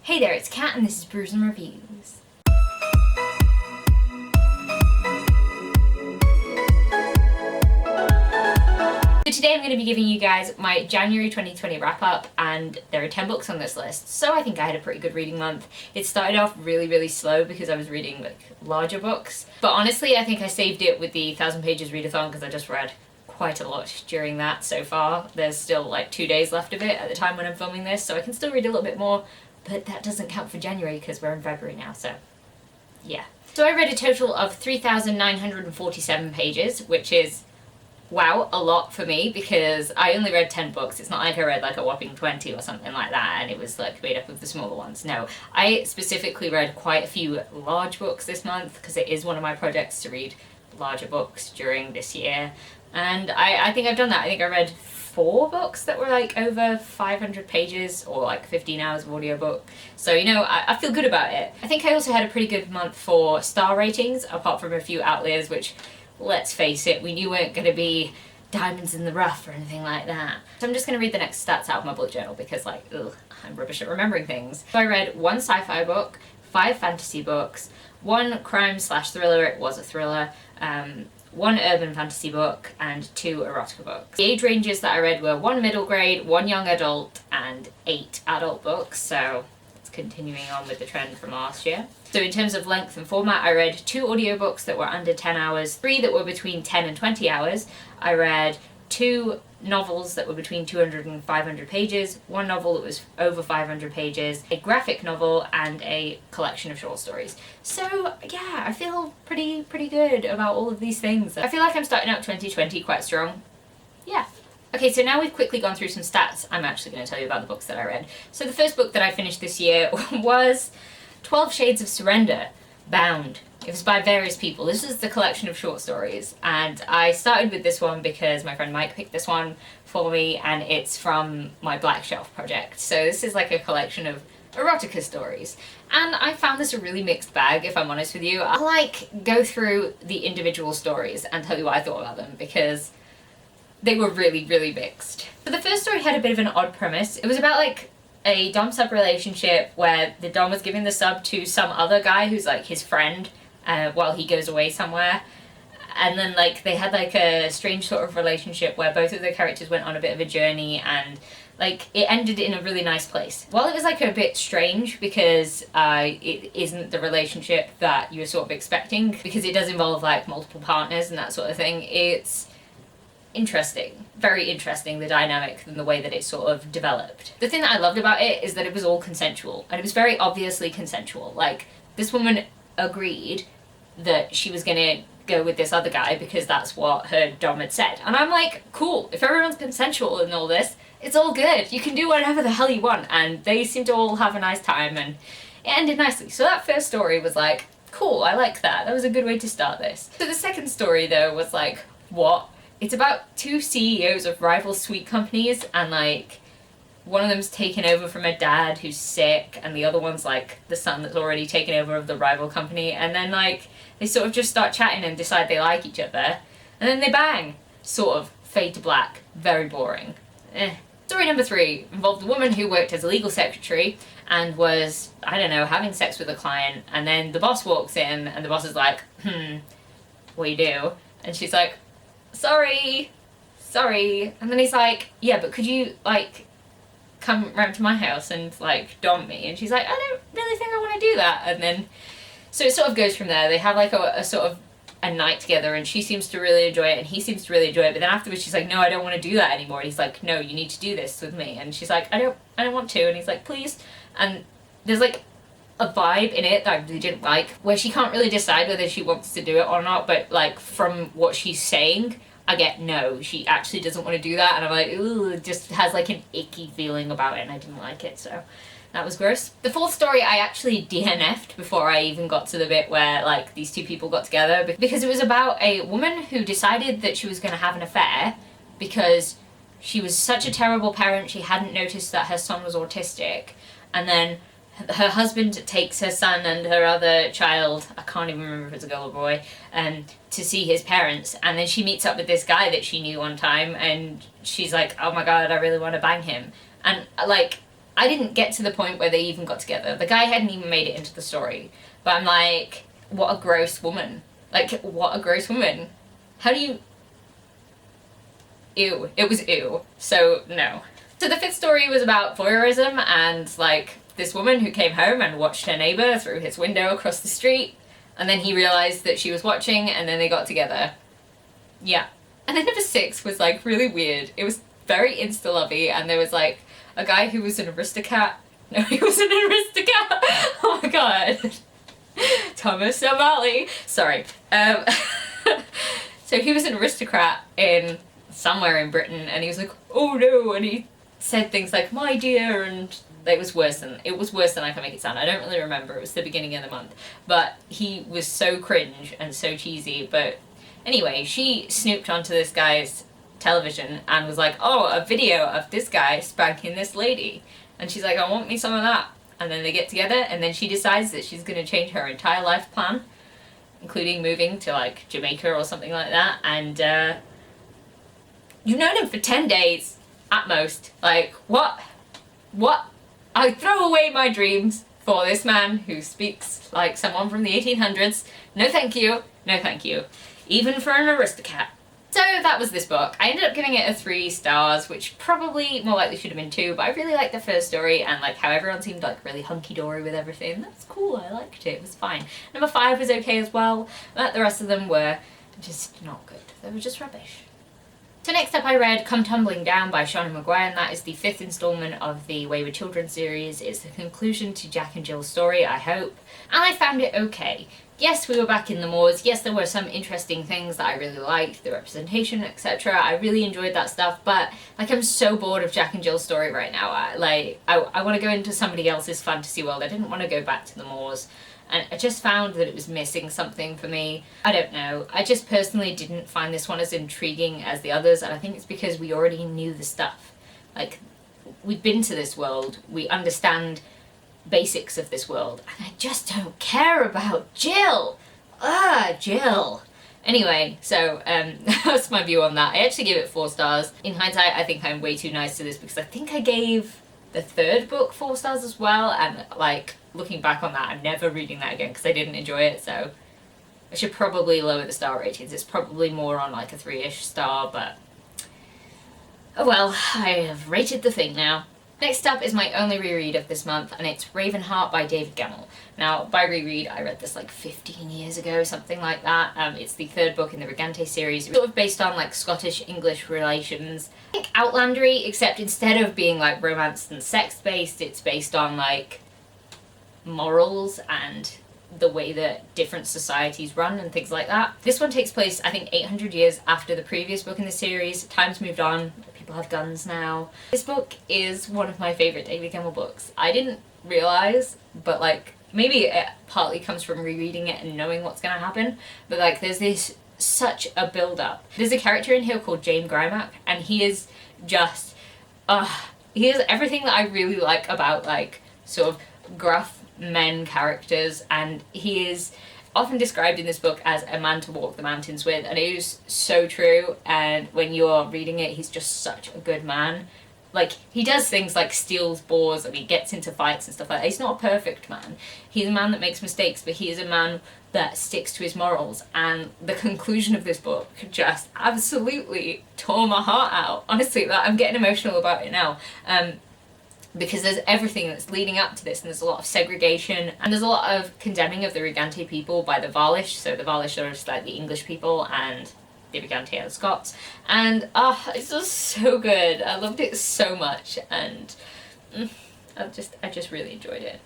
Hey there, it's Kat and this is Brews and Reviews. So today I'm going to be giving you guys my January 2020 wrap up, and there are 10 books on this list, so I think I had a pretty good reading month. It started off really slow because I was reading like larger books, but honestly I think I saved it with the 1,000 pages readathon because I just read quite a lot during that so far. There's still like 2 days left of it at the time when I'm filming this, so I can still read a little bit more, but that doesn't count for January because we're in February now, so yeah. So I read a total of 3,947 pages, which is, wow, a lot for me because I only read 10 books. It's not like I read like a whopping 20 or something like that and it was like made up of the smaller ones. No, I specifically read quite a few large books this month because it is one of my projects to read larger books during this year. And I think I've done that. I think I read 4 books that were like over 500 pages or like 15 hours of audiobook. So, you know, I feel good about it. I think I also had a pretty good month for star ratings, apart from a few outliers, which, let's face it, we knew weren't going to be diamonds in the rough or anything like that. So I'm just going to read the next stats out of my bullet journal because, like, ugh, I'm rubbish at remembering things. So I read 1 sci-fi book, 5 fantasy books, 1 crime/thriller, it was a thriller, 1 urban fantasy book, and 2 erotica books. The age ranges that I read were 1 middle grade, 1 young adult, and 8 adult books, so it's continuing on with the trend from last year. So in terms of length and format, I read 2 audiobooks that were under 10 hours, 3 that were between 10 and 20 hours. I read 2 novels that were between 200 and 500 pages, 1 novel that was over 500 pages, a graphic novel, and a collection of short stories. So yeah, I feel pretty good about all of these things. I feel like I'm starting out 2020 quite strong. Yeah. Okay, so now we've quickly gone through some stats, I'm actually going to tell you about the books that I read. So the first book that I finished this year was 12 Shades of Surrender, Bound. It was by various people. This is the collection of short stories, and I started with this one because my friend Mike picked this one for me, and it's from my Black Shelf project. So this is like a collection of erotica stories, and I found this a really mixed bag, if I'm honest with you. I'll like go through the individual stories and tell you what I thought about them because they were really mixed. So the first story had a bit of an odd premise. It was about like a dom-sub relationship where the dom was giving the sub to some other guy who's like his friend while he goes away somewhere. And then like they had like a strange sort of relationship where both of the characters went on a bit of a journey, and like it ended in a really nice place. While it was like a bit strange because it isn't the relationship that you were sort of expecting, because it does involve like multiple partners and that sort of thing, it's interesting. Very interesting, the dynamic and the way that it sort of developed. The thing that I loved about it is that it was all consensual, and it was very obviously consensual. Like, this woman agreed that she was gonna go with this other guy because that's what her dom had said. And I'm like, cool, if everyone's consensual in all this, it's all good. You can do whatever the hell you want. And they seem to all have a nice time, and it ended nicely. So that first story was like, cool, I like that. That was a good way to start this. So the second story though was like, what? It's about 2 CEOs of rival sweet companies, and like one of them's taken over from a dad who's sick, and the other one's like the son that's already taken over of the rival company, and then like they sort of just start chatting and decide they like each other, and then they bang. Sort of fade to black. Very boring. Story number 3 involved a woman who worked as a legal secretary and was, I don't know, having sex with a client, and then the boss walks in and the boss is like, what do you do? And she's like, sorry, and then he's like, yeah, but could you like come round to my house and like dom me? And she's like, I don't really think I want to do that. And then so it sort of goes from there. They have like a sort of a night together, and she seems to really enjoy it and he seems to really enjoy it, but then afterwards she's like, no, I don't want to do that anymore. And he's like, no, you need to do this with me. And she's like, I don't want to. And he's like, please. And there's like a vibe in it that I really didn't like, where she can't really decide whether she wants to do it or not, but like from what she's saying, I get no, she actually doesn't want to do that, and I'm like, ooh, it just has like an icky feeling about it, and I didn't like it, so that was gross. The 4th story I actually DNF'd before I even got to the bit where like these 2 people got together, because it was about a woman who decided that she was going to have an affair because she was such a terrible parent she hadn't noticed that her son was autistic, and then her husband takes her son and her other child, I can't even remember if it's a girl or boy, to see his parents, and then she meets up with this guy that she knew one time, and she's like, oh my god, I really want to bang him. And like, I didn't get to the point where they even got together. The guy hadn't even made it into the story. But I'm like, what a gross woman. Like, what a gross woman. How do you... Ew. It was ew. So, no. So the fifth story was about voyeurism and, like, this woman who came home and watched her neighbour through his window across the street, and then he realised that she was watching, and then they got together. Yeah. And then number 6 was, like, really weird. It was very insta-lovey, and there was, like, a guy who was an aristocrat. No, he wasn't an aristocrat! Oh my god. Thomas O'Malley. Sorry. So he was an aristocrat in somewhere in Britain, and he was like, oh no, and he said things like, my dear, and it was worse than I can make it sound. I don't really remember. It was the beginning of the month. But he was so cringe and so cheesy. But anyway, she snooped onto this guy's television and was like, oh, a video of this guy spanking this lady. And she's like, I want me some of that. And then they get together, and then she decides that she's going to change her entire life plan, including moving to, like, Jamaica or something like that. And, you've known him for 10 days, at most. Like, what? What? I throw away my dreams for this man who speaks like someone from the 1800s. No thank you. No thank you. Even for an aristocrat. So that was this book. I ended up giving it a 3 stars, which probably more likely should have been 2, but I really liked the first story and like how everyone seemed like really hunky-dory with everything. That's cool, I liked it, it was fine. Number 5 was okay as well, but the rest of them were just not good. They were just rubbish. So next up I read Come Tumbling Down by Shauna Maguire, and that is the 5th instalment of the Wayward Children series. It's the conclusion to Jack and Jill's story, I hope, and I found it okay. Yes, we were back in the moors, yes there were some interesting things that I really liked, the representation, etc. I really enjoyed that stuff, but like I'm so bored of Jack and Jill's story right now. I want to go into somebody else's fantasy world. I didn't want to go back to the moors. And I just found that it was missing something for me. I don't know. I just personally didn't find this one as intriguing as the others, and I think it's because we already knew the stuff. Like, we've been to this world, we understand basics of this world, and I just don't care about Jill! Jill! Anyway, so that's my view on that. I actually gave it 4 stars. In hindsight, I think I'm way too nice to this because I think I gave the 3rd book 4 stars as well, and like, looking back on that, I'm never reading that again because I didn't enjoy it, so I should probably lower the star ratings. It's probably more on like a 3-ish star, but oh well, I have rated the thing now. Next up is my only reread of this month, and it's Ravenheart by David Gemmell. Now, by reread, I read this like 15 years ago, something like that. It's the 3rd book in the Brigante series. It's sort of based on like Scottish-English relations. I think Outlandery, except instead of being like romance and sex-based, it's based on like morals and the way that different societies run and things like that. This one takes place, I think, 800 years after the previous book in the series. Time's moved on. People have guns now. This book is one of my favourite David Gemmell books. I didn't realise, but like, maybe it partly comes from rereading it and knowing what's gonna happen, but like, there's this such a build-up. There's a character in here called James Grymack, and he is just, he is everything that I really like about like, sort of gruff men characters, and he is often described in this book as a man to walk the mountains with, and it is so true. And when you're reading it, he's just such a good man. Like, he does things like steals boars and he gets into fights and stuff like that. He's not a perfect man. He's a man that makes mistakes, but he is a man that sticks to his morals. And the conclusion of this book just absolutely tore my heart out. Honestly, like, I'm getting emotional about it now. Because there's everything that's leading up to this, and there's a lot of segregation, and there's a lot of condemning of the Brigante people by the Varlish. So the Varlish are just like the English people, and the Brigante are the Scots. And it's just so good. I loved it so much, and I just really enjoyed it.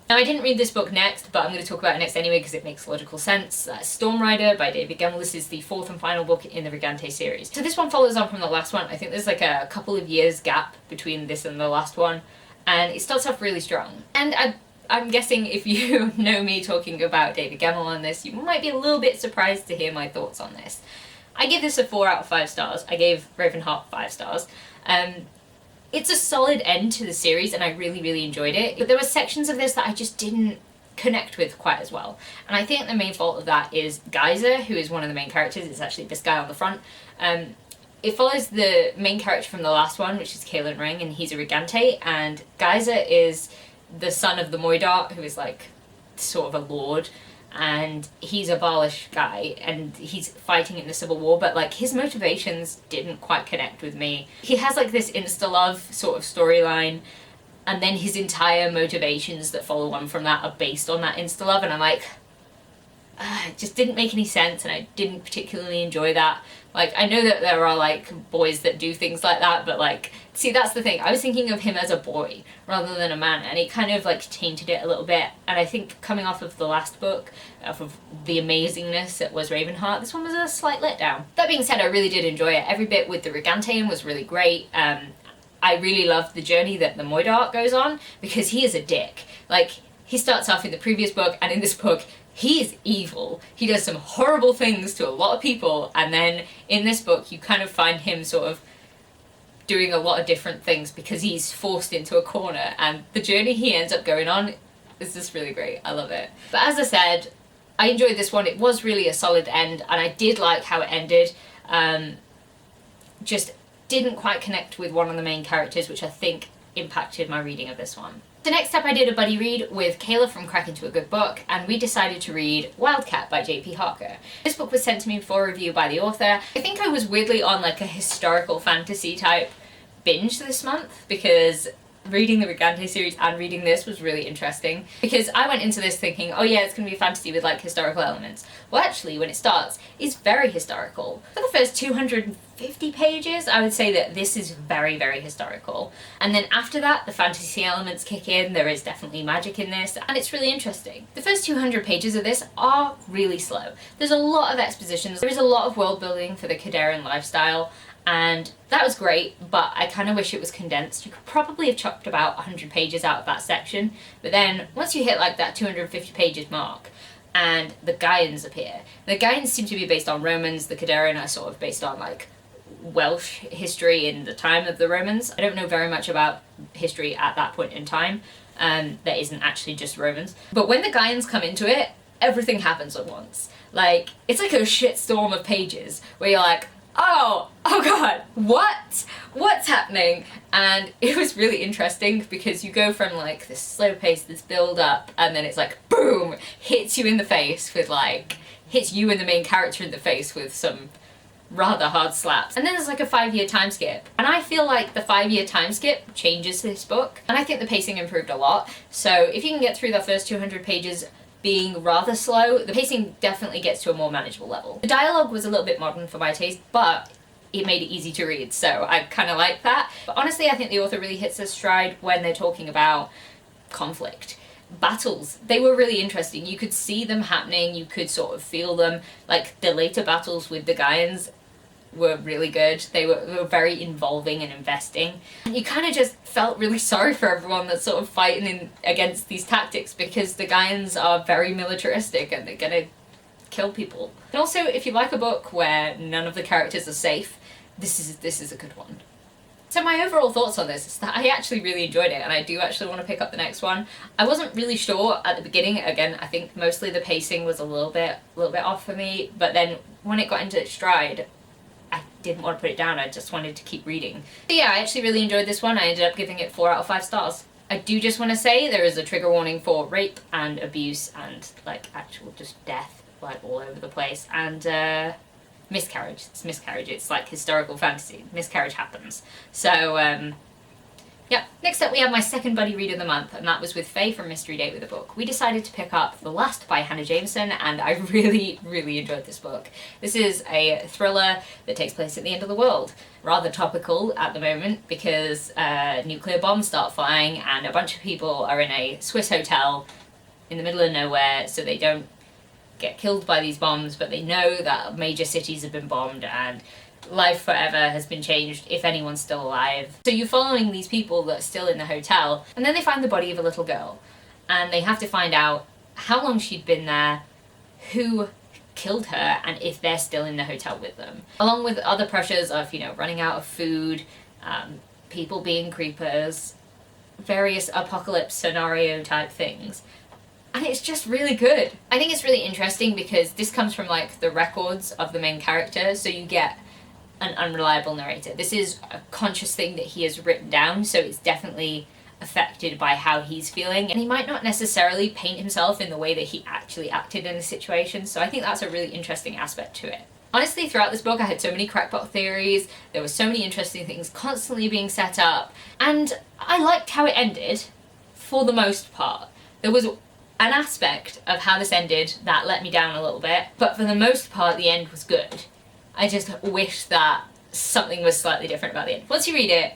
Now, I didn't read this book next, but I'm going to talk about it next anyway because it makes logical sense. Storm Rider by David Gemmell. This is the 4th and final book in the Brigante series. So this one follows on from the last one. I think there's like a couple of years gap between this and the last one. And it starts off really strong. And I'm guessing if you know me talking about David Gemmell on this, you might be a little bit surprised to hear my thoughts on this. I give this a 4 out of 5 stars. I gave Ravenheart 5 stars. It's a solid end to the series, and I really, really enjoyed it. But there were sections of this that I just didn't connect with quite as well. And I think the main fault of that is Geyser, who is one of the main characters. It's actually this guy on the front. It follows the main character from the last one, which is Kalen Ring, and he's a Regante, and Geyser is the son of the Moidart, who is like sort of a lord, and he's a Baalish guy, and he's fighting in the Civil War, but like his motivations didn't quite connect with me. He has like this insta-love sort of storyline, and then his entire motivations that follow on from that are based on that insta-love, and I'm like, it just didn't make any sense, and I didn't particularly enjoy that. Like, I know that there are like boys that do things like that, but like, see, that's the thing. I was thinking of him as a boy rather than a man, and it kind of like tainted it a little bit. And I think coming off of the last book, off of the amazingness that was Ravenheart, this one was a slight letdown. That being said, I really did enjoy it. Every bit with the Regantean was really great. I really loved the journey that the Moidart goes on, because he is a dick. Like, he starts off in the previous book, and in this book, he is evil. He does some horrible things to a lot of people, and then in this book you kind of find him sort of doing a lot of different things because he's forced into a corner, and the journey he ends up going on is just really great. I love it. But as I said, I enjoyed this one. It was really a solid end, and I did like how it ended. Just didn't quite connect with one of the main characters, which I think impacted my reading of this one. So next up I did a buddy read with Kayla from Crack Into a Good Book, and we decided to read Wildcat by J.P. Harker. This book was sent to me for review by the author. I think I was weirdly on like a historical fantasy type binge this month, because reading the Regante series and reading this was really interesting, because I went into this thinking, oh yeah, it's going to be a fantasy with like historical elements. Well, actually, when it starts, it's very historical. For the first 250 pages, I would say that this is very, very historical. And then after that, the fantasy elements kick in. There is definitely magic in this, and it's really interesting. The first 200 pages of this are really slow. There's a lot of expositions. There is a lot of world building for the Caderan lifestyle, and that was great, but I kind of wish it was condensed. You could probably have chopped about 100 pages out of that section, but then once you hit like that 250 pages mark, and the Gaians appear. The Gaians seem to be based on Romans, the Caderan are sort of based on like Welsh history in the time of the Romans. I don't know very much about history at that point in time, that isn't actually just Romans. But when the Gaians come into it, everything happens at once. Like, it's like a shitstorm of pages where you're like, oh god, what's happening? And it was really interesting because you go from like this slow pace, this build up, and then it's like boom, hits you in the face with like, hits you and the main character in the face with some rather hard slaps. And then there's like a 5-year time skip, and I feel like the 5-year time skip changes this book, and I think the pacing improved a lot. So if you can get through the first 200 pages being rather slow, the pacing definitely gets to a more manageable level. The dialogue was a little bit modern for my taste, but it made it easy to read, so I kind of like that. But honestly, I think the author really hits their stride when they're talking about conflict. Battles, they were really interesting. You could see them happening, you could sort of feel them. Like, the later battles with the Gaians were really good. They were very involving and investing. You kind of just felt really sorry for everyone that's sort of fighting against these tactics, because the Gaians are very militaristic and they're gonna kill people. And also, if you like a book where none of the characters are safe, this is a good one. So my overall thoughts on this is that I actually really enjoyed it, and I do actually want to pick up the next one. I wasn't really sure at the beginning. Again, I think mostly the pacing was a little bit off for me, but then when it got into its stride, I didn't want to put it down. I just wanted to keep reading. So yeah, I actually really enjoyed this one. I ended up giving it 4 out of 5 stars. I do just want to say there is a trigger warning for rape and abuse and like actual just death like all over the place, and miscarriage. It's miscarriage. It's like historical fantasy. Miscarriage happens. So yeah. Next up we have my second buddy read of the month, and that was with Faye from Mystery Date with a Book. We decided to pick up The Last by Hannah Jameson, and I really enjoyed this book. This is a thriller that takes place at the end of the world. Rather topical at the moment because nuclear bombs start flying and a bunch of people are in a Swiss hotel in the middle of nowhere, so they don't get killed by these bombs, but they know that major cities have been bombed and life forever has been changed if anyone's still alive. So you're following these people that are still in the hotel, and then they find the body of a little girl, and they have to find out how long she'd been there, who killed her, and if they're still in the hotel with them. Along with other pressures of, you know, running out of food, people being creepers, various apocalypse scenario type things. And it's just really good. I think it's really interesting because this comes from like the records of the main character, so you get an unreliable narrator. This is a conscious thing that he has written down, so it's definitely affected by how he's feeling, and he might not necessarily paint himself in the way that he actually acted in the situation, so I think that's a really interesting aspect to it. Honestly, throughout this book I had so many crackpot theories, there were so many interesting things constantly being set up, and I liked how it ended, for the most part. There was an aspect of how this ended that let me down a little bit, but for the most part the end was good. I just wish that something was slightly different about the end. Once you read it,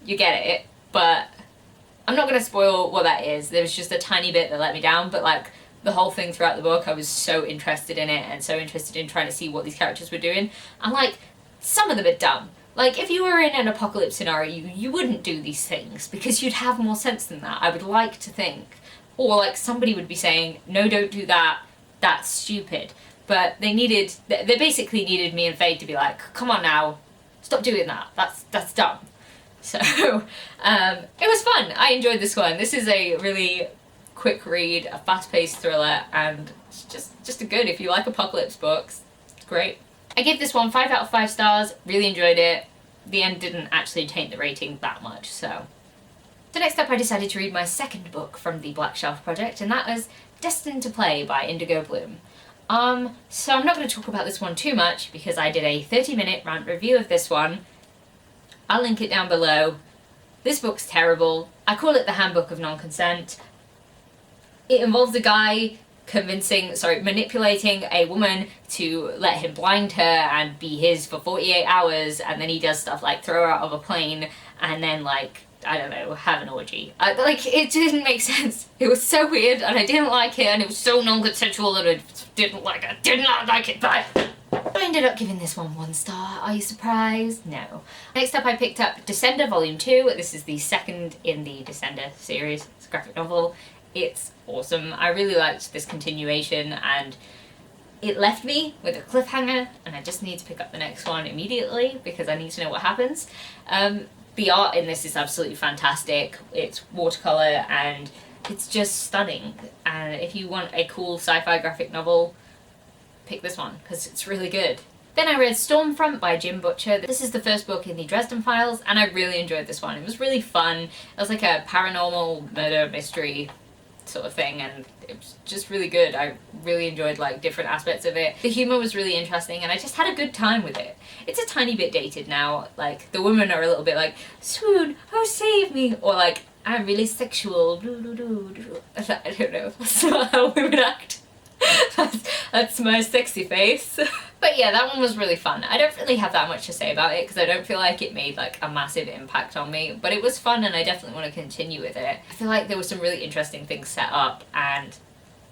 you get it, but I'm not going to spoil what that is. There was just a tiny bit that let me down, but like the whole thing throughout the book I was so interested in it and so interested in trying to see what these characters were doing. And like, some of them are dumb. Like, if you were in an apocalypse scenario, you wouldn't do these things because you'd have more sense than that, I would like to think. Or like somebody would be saying, no, don't do that, that's stupid. But they basically needed me and Faye to be like, come on now, stop doing that, that's dumb. So, it was fun. I enjoyed this one. This is a really quick read, a fast-paced thriller, and it's just a good, if you like apocalypse books, it's great. I gave this one 5 out of 5 stars, really enjoyed it. The end didn't actually taint the rating that much, so. So next up I decided to read my second book from the Black Shelf project, and that was Destined to Play by Indigo Bloom. So I'm not going to talk about this one too much because I did a 30-minute rant review of this one. I'll link it down below. This book's terrible. I call it the Handbook of Non-Consent. It involves a guy manipulating a woman to let him blind her and be his for 48 hours, and then he does stuff like throw her out of a plane and then like, I don't know, have an orgy. Like, it didn't make sense. It was so weird and I didn't like it, and it was so non-consensual and I did not like it, but I ended up giving this one 1 star. Are you surprised? No. Next up I picked up Descender Volume 2. This is the second in the Descender series. It's a graphic novel. It's awesome. I really liked this continuation and it left me with a cliffhanger, and I just need to pick up the next one immediately because I need to know what happens. The art in this is absolutely fantastic. It's watercolour and it's just stunning, and if you want a cool sci-fi graphic novel, pick this one because it's really good. Then I read Stormfront by Jim Butcher. This is the first book in the Dresden Files and I really enjoyed this one. It was really fun. It was like a paranormal murder mystery sort of thing, and it was just really good. I really enjoyed like different aspects of it. The humour was really interesting and I just had a good time with it. It's a tiny bit dated now, like the women are a little bit like, swoon, oh save me, or like, I'm really sexual, I don't know, that's not how women act. That's my sexy face. But yeah, that one was really fun. I don't really have that much to say about it because I don't feel like it made like a massive impact on me, but it was fun and I definitely want to continue with it. I feel like there were some really interesting things set up and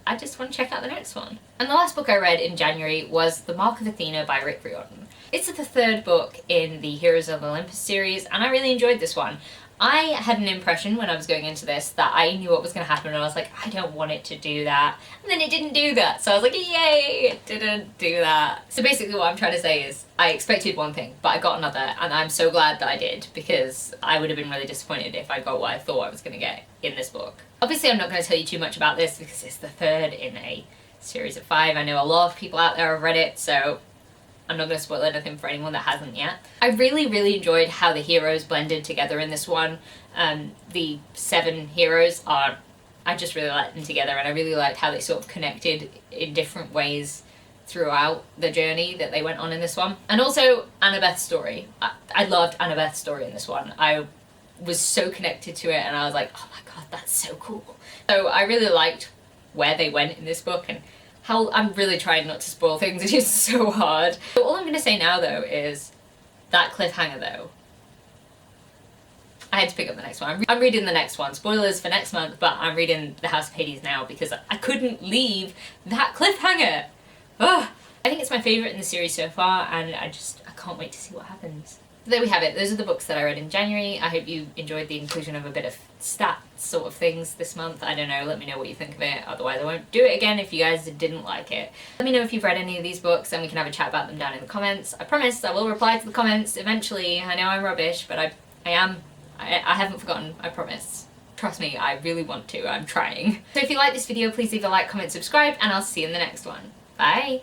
I just want to check out the next one. And the last book I read in January was The Mark of Athena by Rick Riordan. It's the third book in the Heroes of Olympus series and I really enjoyed this one. I had an impression when I was going into this that I knew what was going to happen and I was like, I don't want it to do that. And then it didn't do that. So I was like, yay, it didn't do that. So basically what I'm trying to say is I expected one thing, but I got another, and I'm so glad that I did because I would have been really disappointed if I got what I thought I was going to get in this book. Obviously I'm not going to tell you too much about this because it's the third in a series of 5. I know a lot of people out there have read it, so I'm not going to spoil anything for anyone that hasn't yet. I really enjoyed how the heroes blended together in this one. The 7 heroes I just really liked them together, and I really liked how they sort of connected in different ways throughout the journey that they went on in this one. And also Annabeth's story. I loved Annabeth's story in this one. I was so connected to it and I was like, oh my god, that's so cool. So I really liked where they went in this book and how I'm really trying not to spoil things. It is so hard. So all I'm going to say now though is that cliffhanger though. I had to pick up the next one. I'm reading the next one. Spoilers for next month, but I'm reading The House of Hades now because I couldn't leave that cliffhanger. Ugh. I think it's my favourite in the series so far and I can't wait to see what happens. So there we have it. Those are the books that I read in January. I hope you enjoyed the inclusion of a bit of stats sort of things this month. I don't know, let me know what you think of it. Otherwise I won't do it again if you guys didn't like it. Let me know if you've read any of these books and we can have a chat about them down in the comments. I promise I will reply to the comments eventually. I know I'm rubbish, but I haven't forgotten, I promise. Trust me, I really want to. I'm trying. So if you like this video, please leave a like, comment, subscribe, and I'll see you in the next one. Bye!